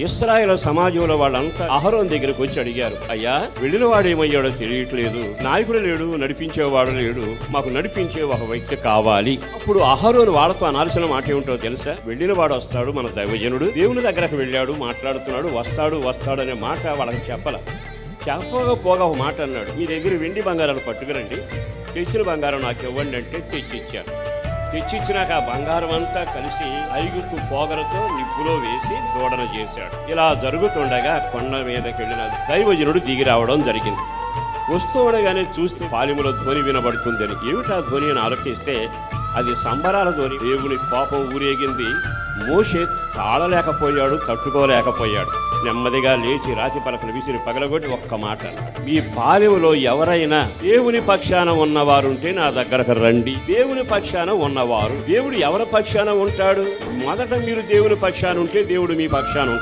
ఇశ్రాయేలు సమాజంలో వాళ్ళంతా అహరోను దగ్గరికి వచ్చి అడిగారు, అయ్యా వెళ్ళిన వాడు ఏమయ్యాడో తెలియట్లేదు, నాయకుడు లేడు, నడిపించేవాడు లేడు, మాకు నడిపించే ఒక వ్యక్తి కావాలి. అప్పుడు అహరోను వాళ్ళతో అనాల్సిన మాట ఏమిటో తెలుసా? వెళ్ళిన వాడు వస్తాడు, మన దైవజనుడు దేవుని దగ్గరకు వెళ్ళాడు, మాట్లాడుతున్నాడు, వస్తాడు అనే మాట వాళ్ళకి చెప్పకపోగా ఒక మాట అన్నాడు, మీ దగ్గర వెండి బంగారాలు పట్టుకురండి, తెచ్చిన బంగారం నాకు ఇవ్వండి అంటే తెచ్చిచ్చాను. తెచ్చిచ్చినాక ఆ బంగారం అంతా కలిసి ఐగుప్తు పోగలతో నిప్పులో వేసి దూడన చేశాడు. ఇలా జరుగుతుండగా కొండ మీదకి వెళ్ళిన దైవజనుడు దిగి రావడం జరిగింది. వస్తూ ఉండగానే చూస్తే పాలెములో ధ్వని వినబడుతుందని. ఏమిటా ధ్వని అని ఆలోచిస్తే అది సంబరాల ధ్వని. దేవుని కోపం ఊరేగింది. మోషే తాళలేకపోయాడు, తట్టుకోలేకపోయాడు. నెమ్మదిగా లేచి రాతి పలకలు విసిరి పగలగొట్టి ఒక్క మాట, మీ పాలెములో ఎవరైనా దేవుని పక్షాన ఉన్నవారుంటే నా దగ్గరకు రండి. దేవుని పక్షాన ఉన్నవారు, దేవుడు ఎవరి పక్షాన ఉంటాడు? మొదట మీరు దేవుని పక్షాన ఉంటే దేవుడు మీ పక్షాన ఉంటాడు.